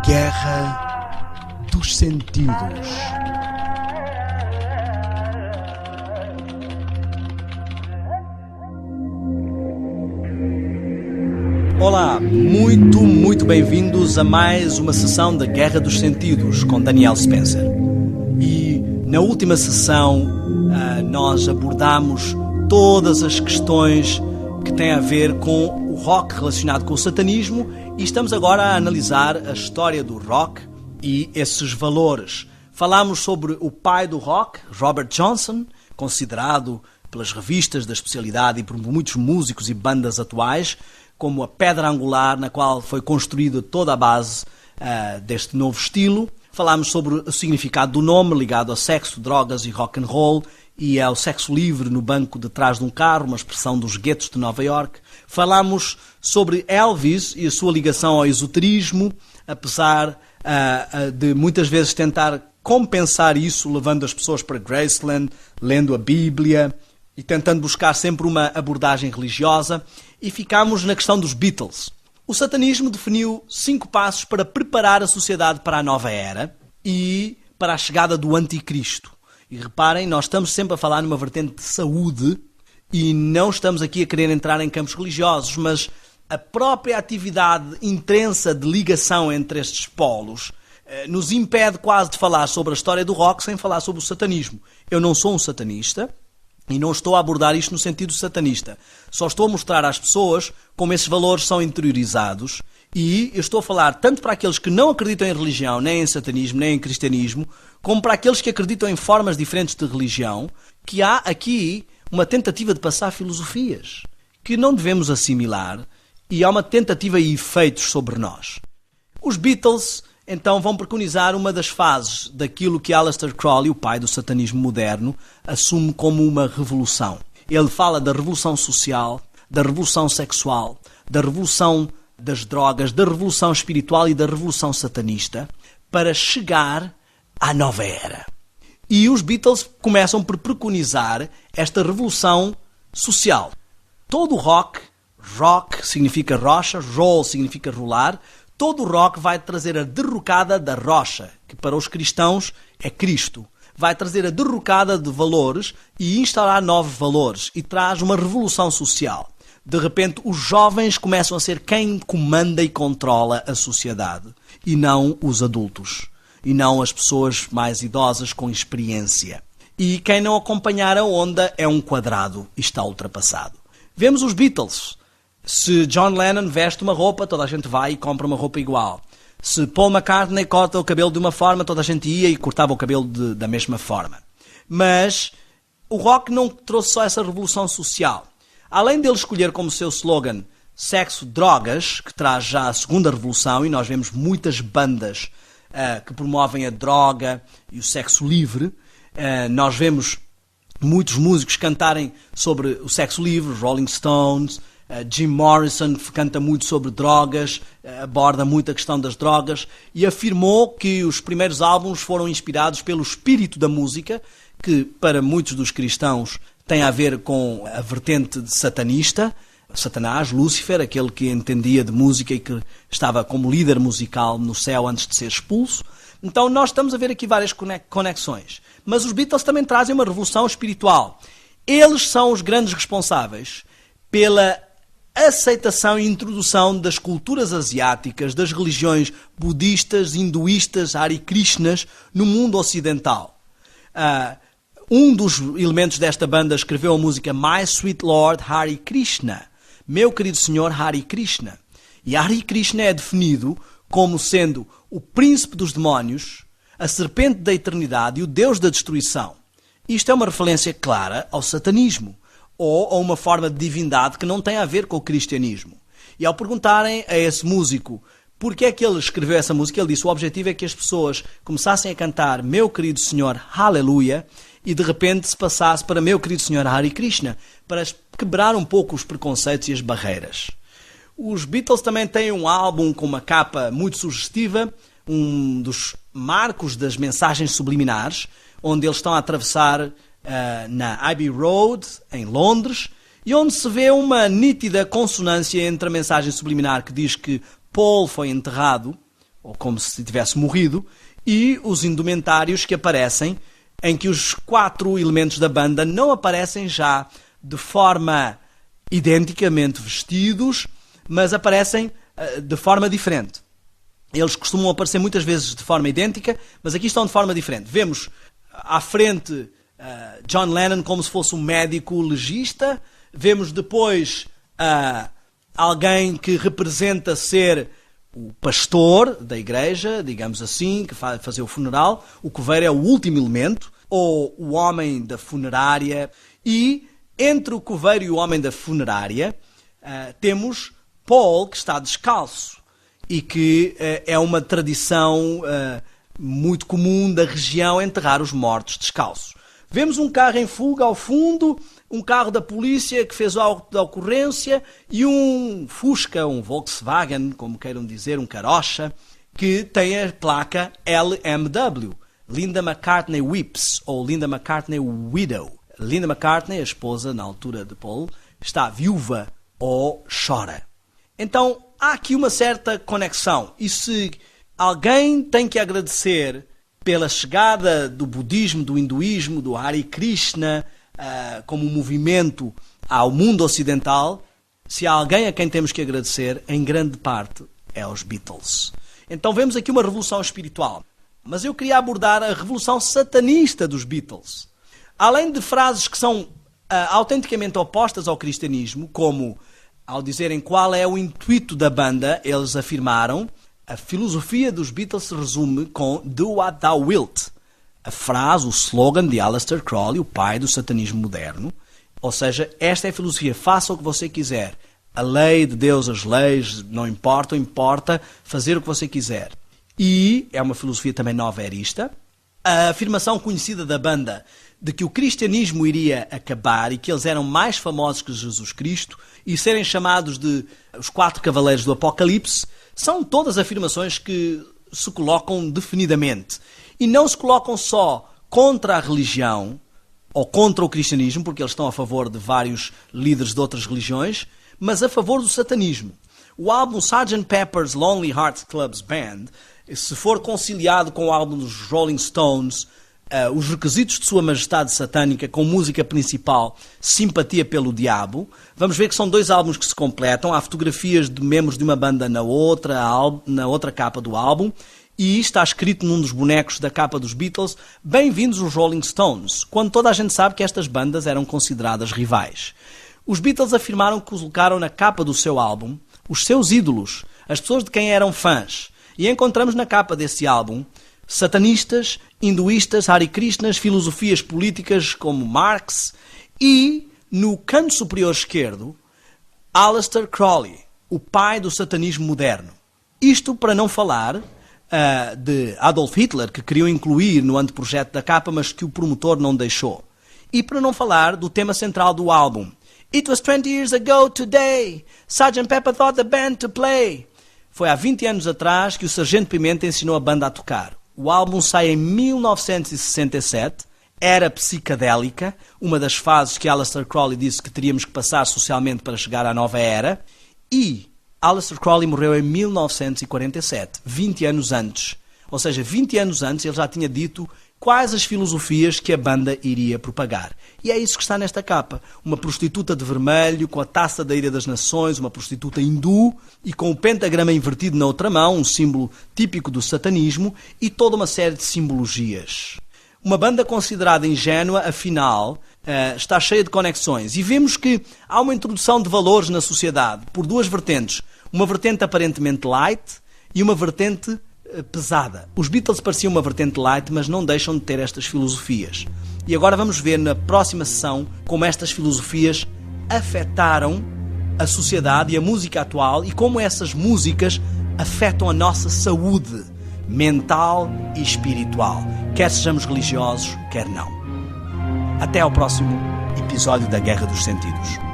Guerra dos Sentidos. Olá, muito bem-vindos a mais uma sessão da Guerra dos Sentidos com Daniel Spencer. E na última sessão nós abordamos todas as questões que têm a ver com o rock relacionado com o satanismo e estamos agora a analisar a história do rock e esses valores. Falámos sobre o pai do rock, Robert Johnson, considerado pelas revistas da especialidade e por muitos músicos e bandas atuais como a pedra angular na qual foi construída toda a base deste novo estilo. Falámos sobre o significado do nome ligado a sexo, drogas e rock and roll e ao sexo livre no banco de trás de um carro, uma expressão dos guetos de Nova York. Falámos sobre Elvis e a sua ligação ao esoterismo, apesar de muitas vezes tentar compensar isso, levando as pessoas para Graceland, lendo a Bíblia e tentando buscar sempre uma abordagem religiosa. E ficámos na questão dos Beatles. O satanismo definiu 5 passos para preparar a sociedade para a nova era e para a chegada do anticristo. E reparem, nós estamos sempre a falar numa vertente de saúde e não estamos aqui a querer entrar em campos religiosos, mas a própria atividade intensa de ligação entre estes polos nos impede quase de falar sobre a história do rock sem falar sobre o satanismo. Eu não sou um satanista e não estou a abordar isto no sentido satanista. Só estou a mostrar às pessoas como esses valores são interiorizados e eu estou a falar tanto para aqueles que não acreditam em religião, nem em satanismo, nem em cristianismo, como para aqueles que acreditam em formas diferentes de religião, que há aqui uma tentativa de passar filosofias que não devemos assimilar e há uma tentativa e efeitos sobre nós. Os Beatles então vão preconizar uma das fases daquilo que Aleister Crowley, o pai do satanismo moderno, assume como uma revolução. Ele fala da revolução social, da revolução sexual, da revolução das drogas, da revolução espiritual e da revolução satanista, para chegar à nova era. E os Beatles começam por preconizar esta revolução social. Todo o rock significa rocha, roll significa rolar, todo o rock vai trazer a derrocada da rocha, que para os cristãos é Cristo. Vai trazer a derrocada de valores e instaurar novos valores e traz uma revolução social. De repente, os jovens começam a ser quem comanda e controla a sociedade e não os adultos e não as pessoas mais idosas com experiência. E quem não acompanhar a onda é um quadrado e está ultrapassado. Vemos os Beatles. Se John Lennon veste uma roupa, toda a gente vai e compra uma roupa igual. Se Paul McCartney corta o cabelo de uma forma, toda a gente ia e cortava o cabelo da mesma forma. Mas o rock não trouxe só essa revolução social. Além dele escolher como seu slogan sexo, drogas, que traz já a segunda revolução, e nós vemos muitas bandas que promovem a droga e o sexo livre. Nós vemos muitos músicos cantarem sobre o sexo livre, Rolling Stones. Jim Morrison canta muito sobre drogas, aborda muito a questão das drogas e afirmou que os primeiros álbuns foram inspirados pelo espírito da música, que para muitos dos cristãos tem a ver com a vertente satanista, Satanás, Lúcifer, aquele que entendia de música e que estava como líder musical no céu antes de ser expulso. Então nós estamos a ver aqui várias conexões. Mas os Beatles também trazem uma revolução espiritual. Eles são os grandes responsáveis pela aceitação e introdução das culturas asiáticas, das religiões budistas, hinduístas, Hare Krishnas no mundo ocidental. Um dos elementos desta banda escreveu a música My Sweet Lord Hare Krishna, Meu Querido Senhor Hare Krishna. E Hare Krishna é definido como sendo o príncipe dos demónios, a serpente da eternidade e o Deus da destruição. Isto é uma referência clara ao satanismo, ou a uma forma de divindade que não tem a ver com o cristianismo. E ao perguntarem a esse músico por que é que ele escreveu essa música, ele disse: o objetivo é que as pessoas começassem a cantar Meu Querido Senhor, Aleluia, e de repente se passasse para Meu Querido Senhor, Hare Krishna, para quebrar um pouco os preconceitos e as barreiras. Os Beatles também têm um álbum com uma capa muito sugestiva, um dos marcos das mensagens subliminares, onde eles estão a atravessar na Abbey Road, em Londres, e onde se vê uma nítida consonância entre a mensagem subliminar que diz que Paul foi enterrado ou como se tivesse morrido, e os indumentários que aparecem, em que os 4 elementos da banda não aparecem já de forma identicamente vestidos, mas aparecem de forma diferente. Eles costumam aparecer muitas vezes de forma idêntica, mas aqui estão de forma diferente. Vemos à frente John Lennon como se fosse um médico legista. Vemos depois alguém que representa ser o pastor da igreja, digamos assim, que vai fazer o funeral. O coveiro é o último elemento, ou o homem da funerária. E entre o coveiro e o homem da funerária temos Paul, que está descalço, e que é uma tradição muito comum da região enterrar os mortos descalços. Vemos um carro em fuga ao fundo, um carro da polícia que fez auto da ocorrência e um Fusca, um Volkswagen, como queiram dizer, um carocha, que tem a placa LMW, Linda McCartney Weeps, ou Linda McCartney Widow. Linda McCartney, a esposa, na altura de Paul, está viúva ou chora. Então, há aqui uma certa conexão. E se alguém tem que agradecer pela chegada do budismo, do hinduísmo, do Hare Krishna, como movimento ao mundo ocidental, se há alguém a quem temos que agradecer, em grande parte, é aos Beatles. Então vemos aqui uma revolução espiritual. Mas eu queria abordar a revolução satanista dos Beatles. Além de frases que são autenticamente opostas ao cristianismo, como ao dizerem qual é o intuito da banda, eles afirmaram: a filosofia dos Beatles se resume com "Do what thou wilt", a frase, o slogan de Aleister Crowley, o pai do satanismo moderno. Ou seja, esta é a filosofia: faça o que você quiser. A lei de Deus, as leis, não importam, importa fazer o que você quiser. E é uma filosofia também nova-erista. A afirmação conhecida da banda de que o cristianismo iria acabar e que eles eram mais famosos que Jesus Cristo e serem chamados de os 4 cavaleiros do Apocalipse, são todas afirmações que se colocam definidamente. E não se colocam só contra a religião ou contra o cristianismo, porque eles estão a favor de vários líderes de outras religiões, mas a favor do satanismo. O álbum Sgt. Pepper's Lonely Hearts Club Band, se for conciliado com o álbum dos Rolling Stones, os requisitos de Sua Majestade Satânica, com música principal Simpatia pelo Diabo, vamos ver que são 2 álbuns que se completam. Há fotografias de membros de uma banda na outra capa do álbum, e está escrito num dos bonecos da capa dos Beatles: "Bem-vindos os Rolling Stones", quando toda a gente sabe que estas bandas eram consideradas rivais. Os Beatles afirmaram que colocaram na capa do seu álbum os seus ídolos, as pessoas de quem eram fãs, e encontramos na capa desse álbum satanistas, hinduístas, Hare Krishnas, filosofias políticas como Marx, e no canto superior esquerdo, Aleister Crowley, o pai do satanismo moderno. Isto para não falar de Adolf Hitler, que queriam incluir no anteprojeto da capa, mas que o promotor não deixou. E para não falar do tema central do álbum: "It was 20 years ago today, Sgt. Pepper thought the band to play." Foi há 20 anos atrás que o Sargento Pimenta ensinou a banda a tocar. O álbum sai em 1967, era psicadélica, uma das fases que Aleister Crowley disse que teríamos que passar socialmente para chegar à nova era, e Aleister Crowley morreu em 1947, 20 anos antes. Ou seja, 20 anos antes ele já tinha dito quais as filosofias que a banda iria propagar. E é isso que está nesta capa. Uma prostituta de vermelho, com a taça da Ira das Nações, uma prostituta hindu, e com o pentagrama invertido na outra mão, um símbolo típico do satanismo, e toda uma série de simbologias. Uma banda considerada ingênua, afinal, está cheia de conexões. E vemos que há uma introdução de valores na sociedade, por 2 vertentes. Uma vertente aparentemente light e uma vertente pesada. Os Beatles pareciam uma vertente light, mas não deixam de ter estas filosofias. E agora vamos ver na próxima sessão como estas filosofias afetaram a sociedade e a música atual, e como essas músicas afetam a nossa saúde mental e espiritual, quer sejamos religiosos, quer não. Até ao próximo episódio da Guerra dos Sentidos.